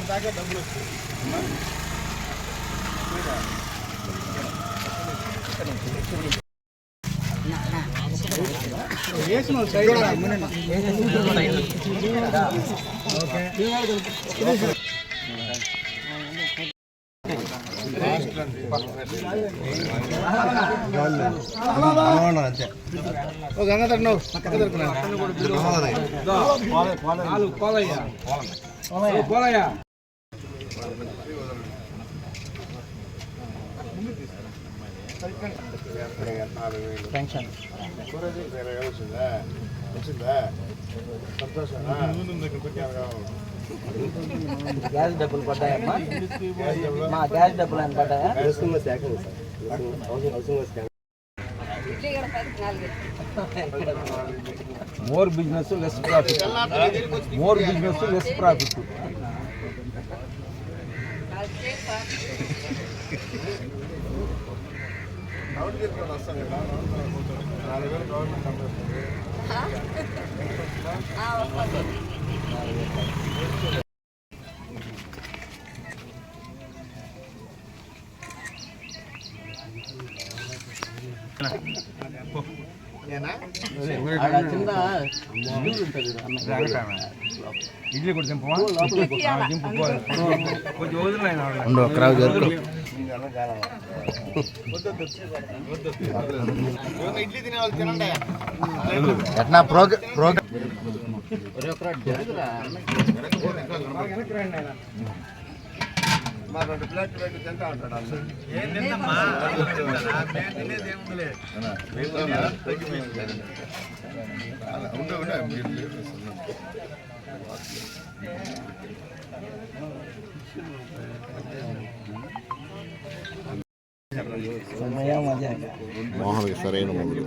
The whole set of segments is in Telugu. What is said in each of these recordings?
దాకా డబ్బులు వస్తాయి. గ్యాస్ డబ్బులు పడ్డాయమ్మా? మా గ్యాస్ డబ్బులు అని పడ్డాయా? More business less profit, more business less profit. Idli కూడా దింపమా? దింపు కొంచెం వదిలిన ఎట్లా ప్రోగ్రామ్ మా 2 ప్లేట్లు పెట్టి తింటా ఉంటాడు. మోహన్కి సరైన మొగుడు.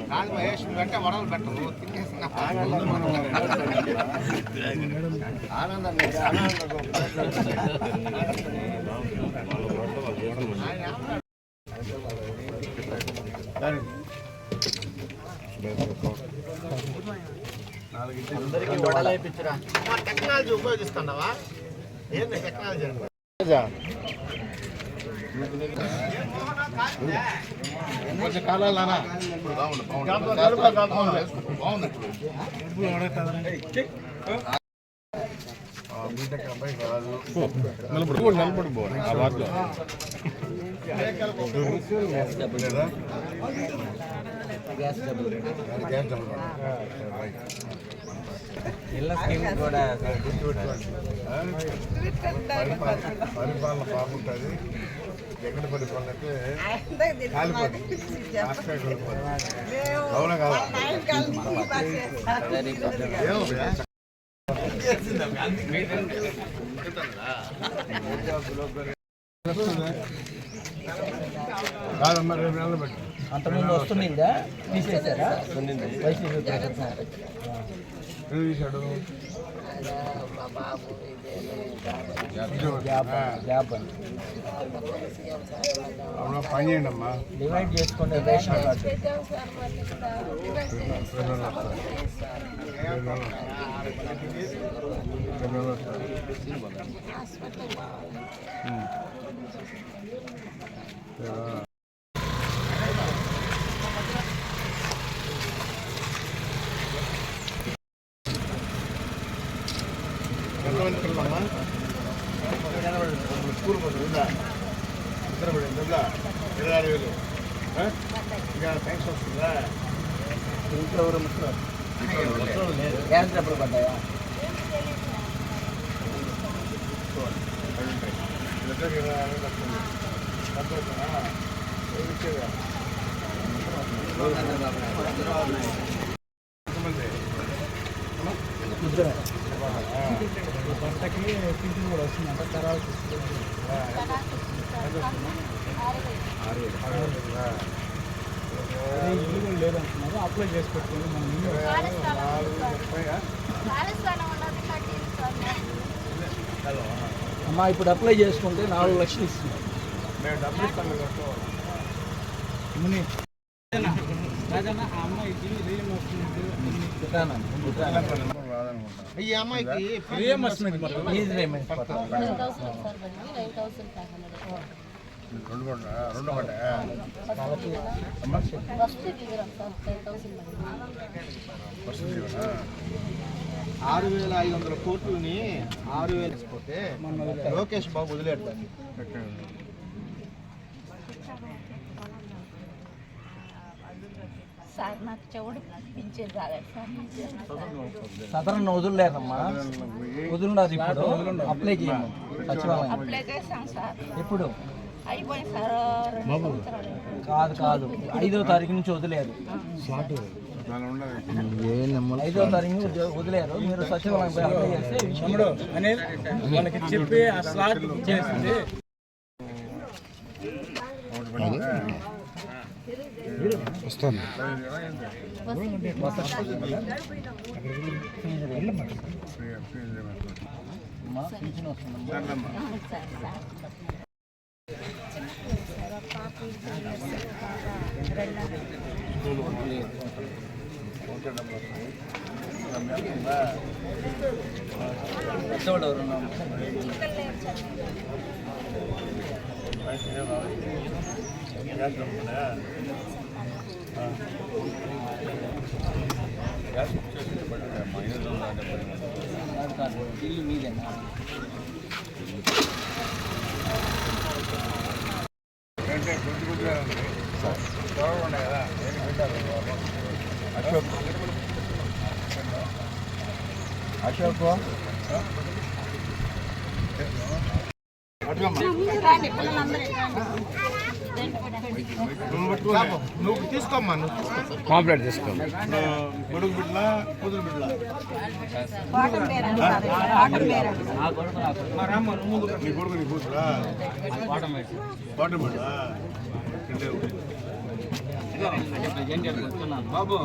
కాదు మహేష్ గంటే వడలు పెట్టరు తినేసిన ఆనందం టెక్నాలజీ ఉపయోగిస్తున్నావా? ఏంది టెక్నాలజీ? కొంచెం కాలాలనా బాగుంది. బీటెక్ అబ్బాయి కాదు నిలబడి పోవాలి ఆ వార్డులో. గ్యాస్ డబ్బులు ఇళ్ళ స్కీమ్ కూడా పరిపాలన బాగుంటుంది. ఎక్కడ పరిపాలన అంటే కాలిపోతుంది. అవునా కాదు? కాదమ్మా రేపు నెలలు పెట్టి అంతకుముందు వస్తుందా? తీసేసారా? వైసీపీ తీసాడు. అవునా పని చేయండి అమ్మా. డివైడ్ చేసుకోండి రేషన్ కార్డు. ఎంతమంది పిల్లలమ్మా? స్కూల్ పోతుందా? ఇద్దరు పడింది 26,000. ఇంకా థ్యాంక్స్ వస్తుందా? ఇంట్లో ఎవరు ముసలి గ్యాస్ డబ్బులు పడ్డాయా? ఇద్దరికి 20,000 వస్తుంది. సంతోషమా? ఇచ్చేదా? పంటకి పింఛన్ కూడా వస్తుందంట. తర్వాత ఇల్లు కూడా లేదంటున్నారు. అప్లై చేసి పెట్టుకోండి. మనం అమ్మా ఇప్పుడు అప్లై చేసుకుంటే 4 లక్షలు ఇస్తున్నాం. మేము డబ్బులు ఇస్తాం కదా. ఈ అమ్మాయికి రెండు పడ్డా 6,500 కోట్లని 6,000 వేసిపోతే లోకేష్ బాబు వదిలేడు దాన్ని. సార్ నాకు చెవుడు పింఛన్ రాలేదు సార్. సాధారణ వదులులేదమ్మా, వదులున్నారు. ఇప్పుడు అప్లై చేయండి సచివాలయం. అప్లై చేశాం సార్, ఎప్పుడు? అయిపోయింది సార్ 2 సంవత్సరాలు. కాదు 5వ తారీఖు నుంచి వదిలేరు. 5వ తారీఖు నుంచి వదిలేరు. మీరు సచివాలయం పోయి అప్లై చేస్తే వాళ్ళకి చెప్పి ఆ స్లాట్ ఇచ్చేసింది. వస్తాను. పింఛన్ వస్తుందమ్మా. పెద్దవాళ్ళు ఎవరున్నా ఇల్లు మీదేనా? అశోక్ నువ్వు తీసుకోమ్మా, కాంప్లీట్ తీసుకోండి. కొడుకు బిడ్డ కూతురు బిడ్డ నీ కొడుకు నీ కూతురా బాటం బిడ్డ బాబు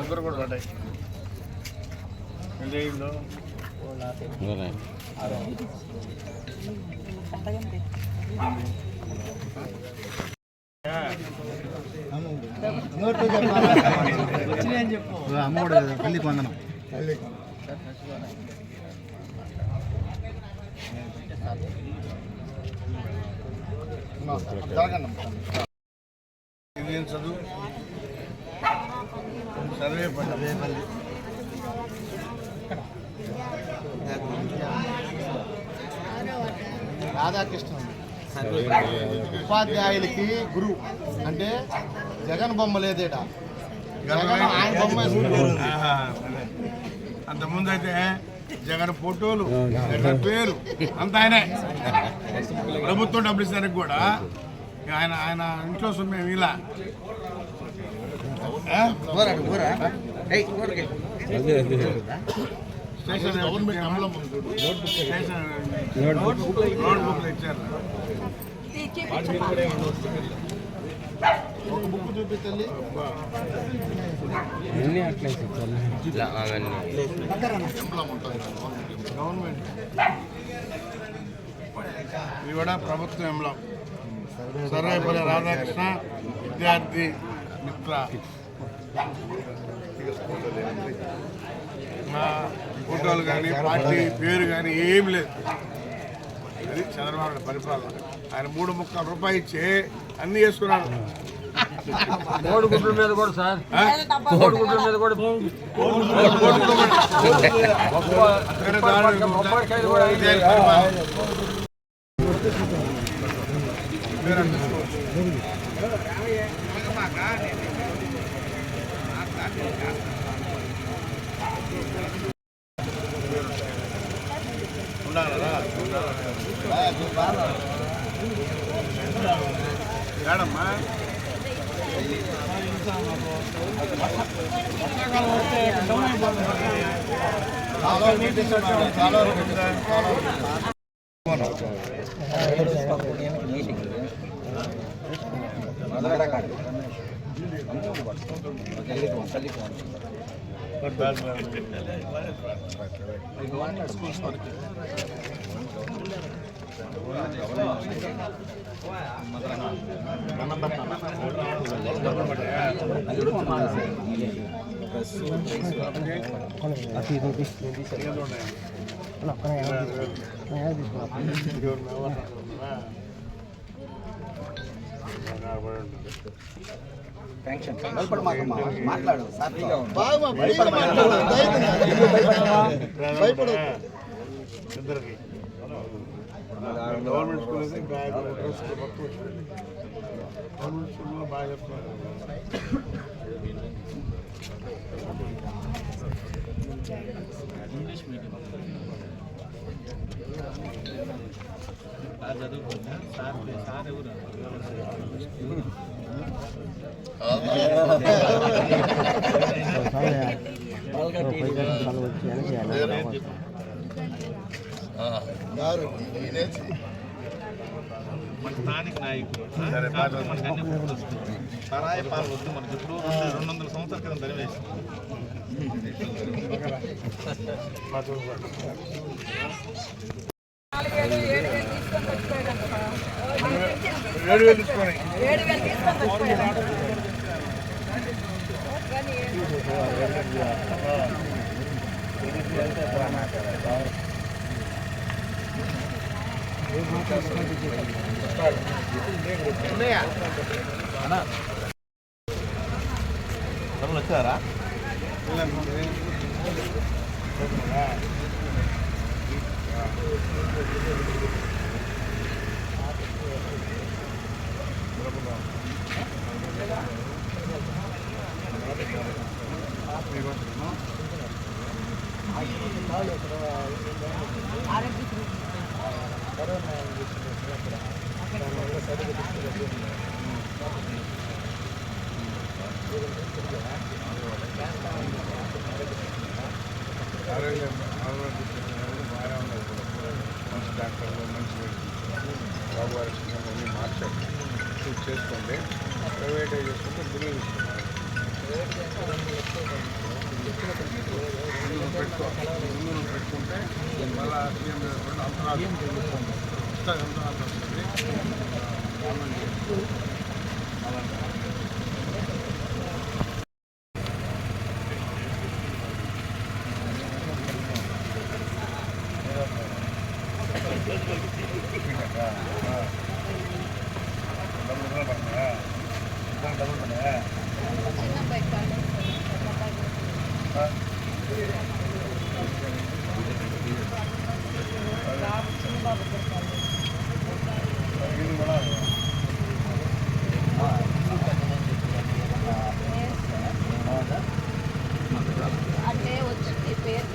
అందరూ కూడా పడ్డాయి. ఎంత అయిందో అమ్మోడు పల్లికి వందనం. ఇదేం చదువు? సర్వేపల్లి. రాధాకృష్ణ ఉపాధ్యాయులకి గురువు అంటే జగన్ బొమ్మ లేదేట, ఆయన బొమ్మ. అంతకుముందు అయితే జగన్ ఫోటోలు, జగన్ పేరు అంత ఆయనే. ప్రభుత్వం డబ్బులు ఇస్తానికి కూడా ఆయన ఇంట్లో మేము ఇలా స్టేషన్ నోట్బుక్లు ఇచ్చారు. ఒక బుక్ చూపించండి. గవర్నమెంట్ ఇది కూడా ప్రభుత్వం ఎంలో సర్వేపల్లి రాధాకృష్ణ విద్యార్థి మిత్ర. ఫోటోలు కానీ పార్టీ పేరు కానీ ఏమి లేదు. అది చంద్రబాబు నాయుడు పరిపాలన. ఆయన 3 రూపాయలు ఇచ్చి అన్ని వేసుకున్నాడు. కోడిగుడ్ల మీద కూడా సార్, కోడిగుడ్ల మీద కూడా బొప్పాయికాయలు కూడా ఏడమ్మా చాలా మాట్లాడు బాగా భయపడు. ఇద్దరికి గవర్నమెంట్ స్కూల్ అయితే గవర్నమెంట్ స్కూల్లో బాగా చెప్తున్నారు. ఇంగ్లీష్ మీడియం చదువుకున్నా సార్ ఎవరు మన స్థానిక నాయకులు మనకు అన్ని గుర్తు వస్తుంది. పరాయి పాలు వద్దు మనకి ఇప్పుడు 200 సంవత్సరాల క్రితం తరివేసి తీసుకొని వచ్చారా మంచి డాక్టర్లు మంచి బాబు గారి అన్నీ మార్చారు చేసుకోండి. ప్రైవేట్ చేసుకుంటే బిల్లులు పెట్టుకుంటే మళ్ళీ అంతరాలు వస్తుంది. అంటే వచ్చి పేరు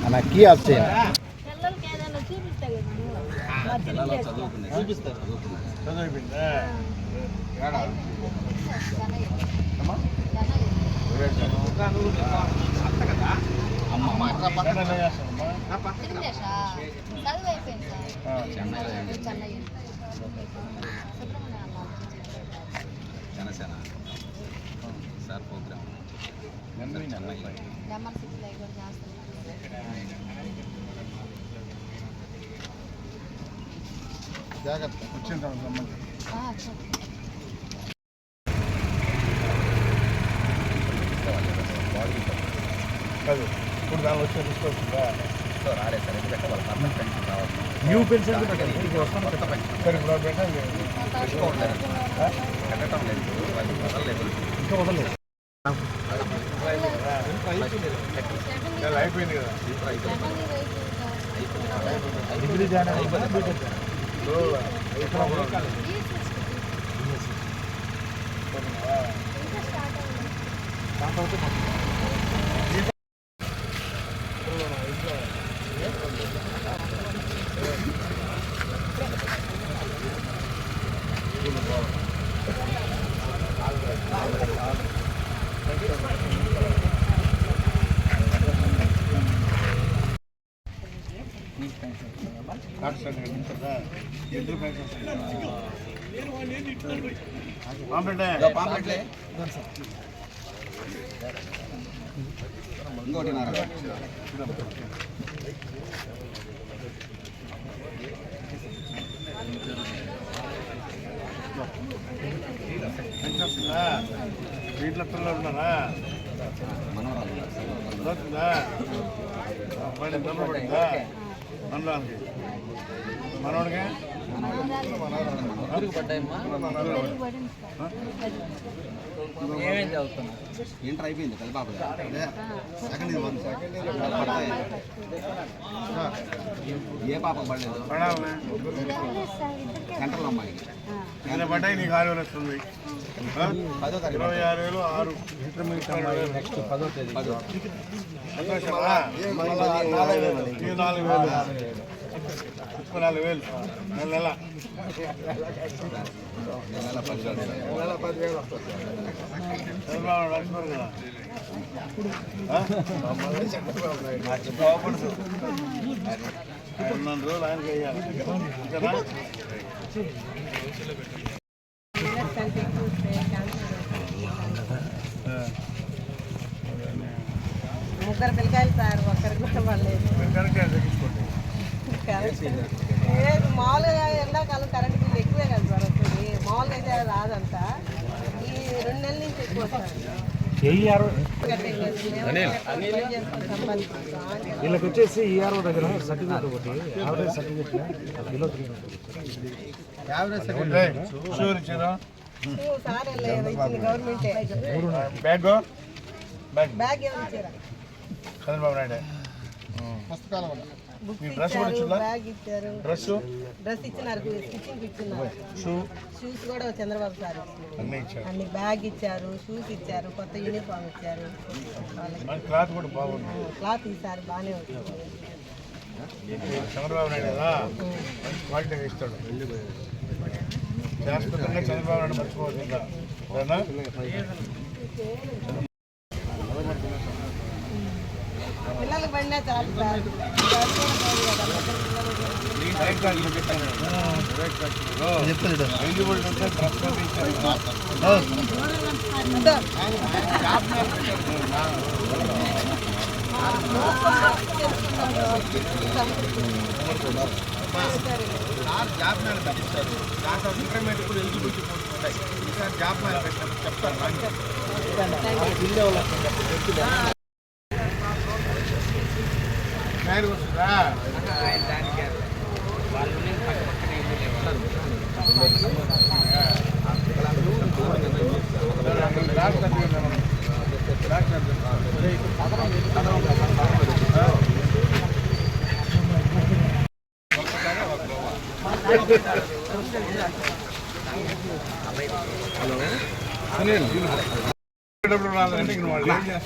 అలా కీ ఆఫ్ చేయాలి. పిల్లలకి ఏదైనా చూపిస్తా చూపిస్తారు చదివిపోయిందా చదువు అయిపోయింది sir. Chennai Janasena sir program number 6 like కూడా చేస్తాను. జాగ్రత్త. వచ్చిన తర్వాత రమ్మండి. కాదు ఇప్పుడు దానిలో వచ్చే తీసుకోవచ్చుందా రాలేదు సార్ ఎందుకంటే వాళ్ళ పర్మనెంట్ పెన్షన్ రావాలి. న్యూ పెన్షన్ సరే ఇప్పుడు పెట్టాలి పెట్టడం లేదు వాళ్ళు వదలలేదు. ఇంకా వదలలేదు అయిపోయింది కదా డిగ్రీ జాయిన్ అయిపోయింది. వీటిలో పిల్లలు ఉన్నారా? పడిందా మనలోనికి మనోడికి ఇంటర్ అయిపోయింది కదా పాప ఏ పాప పడలేదు సెంట్రల్ అమ్మాయికి పడ్డాయి నీకు 6,000 వస్తుంది. 26,000 6 నెక్స్ట్ 10వ తేదీ 4,000 నెల నెల చంద్రబాబు నడుచుకోరు కదా. రెండు రోజులు ఆయనకి వేయాలి కదా. ముగ్గురు పిల్లకాయలు సార్ ఒక్కరికి కూడా పడలేదు. మామూలుగా ఎండాకాలం కరెంట్ బిల్లు ఎక్కువే కదా సార్ వస్తుంది. మామూలుగా అయితే రాదంతా. ఈ 2 నెలల నుంచి ఎక్కువ సార్. వీళ్ళకి వచ్చేసి ఈఆర్ఓ దగ్గర సర్టిఫికేట్ ఒకటి యావరేజ్ సర్టిఫికేట్ సార్ ఇచ్చింది గవర్నమెంటే. బ్యాగ్ బ్యాగ్ ఎవరు ఇచ్చారా? చంద్రబాబు నాయుడు పుస్తకాలు బుక్స్ డ్రెస్ కూడా ఇచ్చారు, ఇచ్చిందా? బ్యాగ్ ఇచ్చారు, డ్రెస్ డ్రెస్ ఇచ్చినారు, స్టిచ్చింగ్ ఇచ్చినారు, షూ షూస్ కూడా చంద్రబాబు సార్ ఇచ్చారు. అన్నీ ఇచ్చారు. అన్ని బ్యాగ్ ఇచ్చారు, షూస్ ఇచ్చారు, కొత్త యూనిఫామ్ ఇచ్చారు. వాళ్ళకి మన క్లాత్ కూడా బాగుంది. క్లాత్ ఈసారి బాగానే వచ్చింది. చంద్రబాబు నాయుడు కదా మంచి క్వాలిటీగా ఇస్తాడు. శాశ్వతంగా చంద్రబాబు నాయుడు మర్చిపోవద్దు ఇంకా సరేనా? పిల్లలకు పడినా చాలు సార్. జాబ్ మేళ పెట్టిస్తారు. దాంట్లో ఇంటర్మీడియట్ కూడా ఎలిజిబిలిటీ పోస్ట్ ఉంటాయి. ఈసారి జాబ్ మేళ పెట్టినప్పుడు చెప్తాను. వస్తుందా?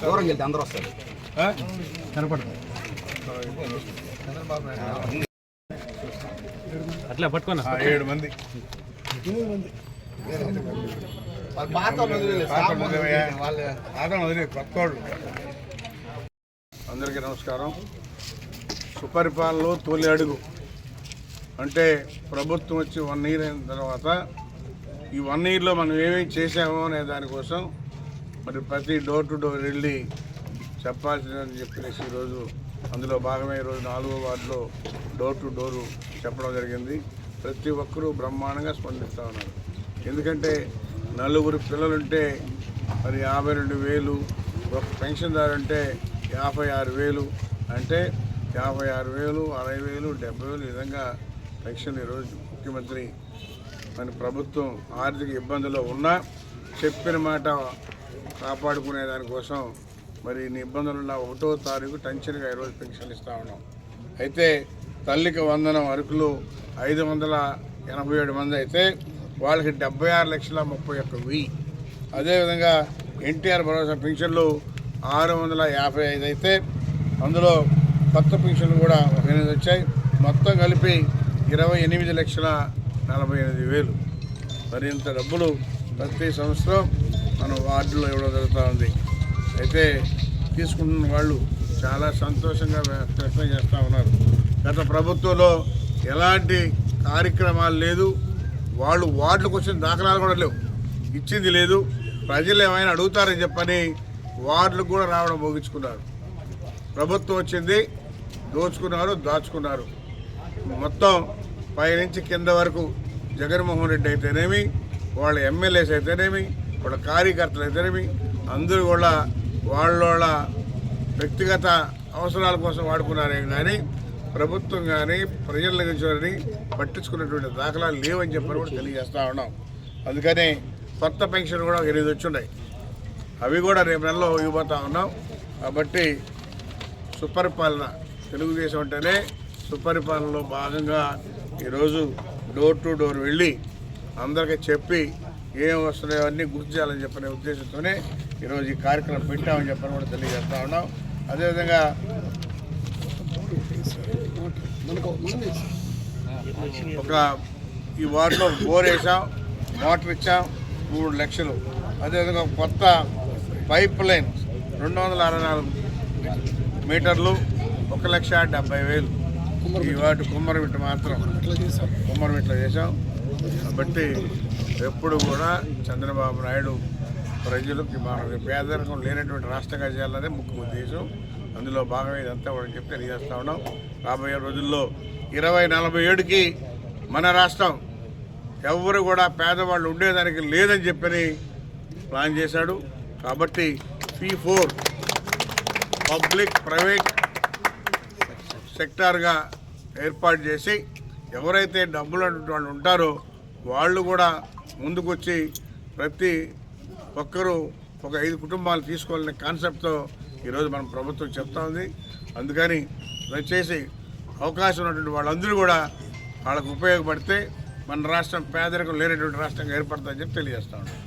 దూరం వెళ్తే అందరూ వస్తారు. అట్లా పట్టుకున్నా 7 మంది కొత్తోళ్ళు. అందరికీ నమస్కారం. సుపరిపాలనలో తొలి అడుగు అంటే ప్రభుత్వం వచ్చి 1 ఇయర్ అయిన తర్వాత ఈ 1 ఇయర్లో మనం ఏమేమి చేసామో అనే దానికోసం మరి ప్రతి డోర్ టు డోర్ వెళ్ళి చెప్పాల్సిందని చెప్పేసి ఈరోజు అందులో భాగమే ఈరోజు 4వ వార్డులో డోర్ టు డోరు చెప్పడం జరిగింది. ప్రతి ఒక్కరూ బ్రహ్మాండంగా స్పందిస్తూ ఉన్నారు. ఎందుకంటే 4 పిల్లలుంటే మరి 52,000, ఒక పెన్షన్దారు అంటే 56,000, అంటే 56,000, 60,000, 70,000 ఈ విధంగా పెన్షన్ ఈరోజు ముఖ్యమంత్రి మన ప్రభుత్వం ఆర్థిక ఇబ్బందుల్లో ఉన్నా చెప్పిన మాట కాపాడుకునే దానికోసం మరి ఇన్ని ఇబ్బందులున్న 1వ తారీఖు టెన్షన్గా ఈరోజు పెన్షన్ ఇస్తూ ఉన్నాం. అయితే తల్లికి వందనం అరకులు 587 మంది అయితే వాళ్ళకి 76,31,000. అదేవిధంగా ఎన్టీఆర్ భరోసా పెన్షన్లు 655 అయితే అందులో కొత్త పెన్షన్లు కూడా 8 వచ్చాయి. మొత్తం కలిపి 28,48,000. మరి ఇంత డబ్బులు ప్రతి సంవత్సరం మన వార్డులో ఇవ్వడం జరుగుతూ ఉంది. అయితే తీసుకుంటున్న వాళ్ళు చాలా సంతోషంగా వ్యక్తం చేస్తూ ఉన్నారు. గత ప్రభుత్వంలో ఎలాంటి కార్యక్రమాలు లేదు, వాళ్ళు వార్డులకు వచ్చిన దాఖలాలు కూడా లేవు, ఇచ్చింది లేదు. ప్రజలు ఏమైనా అడుగుతారని చెప్పని వార్డులకు కూడా రావడం మోగించుకున్నారు. ప్రభుత్వం వచ్చింది, దోచుకున్నారు, దాచుకున్నారు. మొత్తం పైనుంచి కింద వరకు జగన్మోహన్ రెడ్డి అయితేనేమి, వాళ్ళ ఎమ్మెల్యేస్ అయితేనేమి, వాళ్ళ కార్యకర్తలు అయితేనేమి, అందరూ కూడా వాళ్ళ వ్యక్తిగత అవసరాల కోసం వాడుకున్నారే కానీ ప్రభుత్వం కానీ ప్రజల నుంచి పట్టించుకున్నటువంటి దాఖలాలు లేవని చెప్పని కూడా తెలియజేస్తూ ఉన్నాం. అందుకని కొత్త పెన్షన్ కూడా 8 వచ్చున్నాయి. అవి కూడా రేపు నెలలో ఇవ్వబోతా ఉన్నాం. కాబట్టి సుపరిపాలన, తెలుగుదేశం అంటేనే సుపరిపాలనలో భాగంగా ఈరోజు డోర్ టు డోర్ వెళ్ళి అందరికీ చెప్పి ఏం వస్తున్నాయో అన్నీ గుర్తు చేయాలని చెప్పనే ఉద్దేశంతోనే ఈరోజు ఈ కార్యక్రమం పెట్టామని చెప్పని కూడా తెలియజేస్తూ ఉన్నాం. అదేవిధంగా ఈ వార్డులో బోర్ వేసాం, మోటార్ ఇచ్చాం 3 లక్షలు. అదేవిధంగా కొత్త పైప్ లైన్ 264 మీటర్లు 1,70,000. ఈ వార్డు కుమ్మరిమిట్ట మాత్రం కుమ్మరిమిట్లో చేశాం. కాబట్టి ఎప్పుడు కూడా చంద్రబాబు నాయుడు ప్రజలకు మన పేదరికం లేనటువంటి రాష్ట్రంగా చేయాలనే ముఖ్య ఉద్దేశం. అందులో భాగమే ఇదంతా కూడా చెప్పి తెలియజేస్తా ఉన్నాం. రాబోయే రోజుల్లో 2047కి మన రాష్ట్రం ఎవరు కూడా పేదవాళ్ళు ఉండేదానికి లేదని చెప్పని ప్లాన్ చేశాడు. కాబట్టి P4 పబ్లిక్ ప్రైవేట్ సెక్టార్గా ఏర్పాటు చేసి ఎవరైతే డబ్బులు వాళ్ళు ఉంటారో వాళ్ళు కూడా ముందుకొచ్చి ప్రతి ఒక్కరూ ఒక 5 కుటుంబాలు తీసుకోవాలనే కాన్సెప్ట్తో ఈరోజు మన ప్రభుత్వం చెప్తా ఉంది. అందుకని దయచేసి అవకాశం ఉన్నటువంటి వాళ్ళందరూ కూడా వాళ్ళకు ఉపయోగపడితే మన రాష్ట్రం పేదరికం లేనటువంటి రాష్ట్రంగా ఏర్పడుతుందని చెప్పి తెలియజేస్తా ఉన్నాం.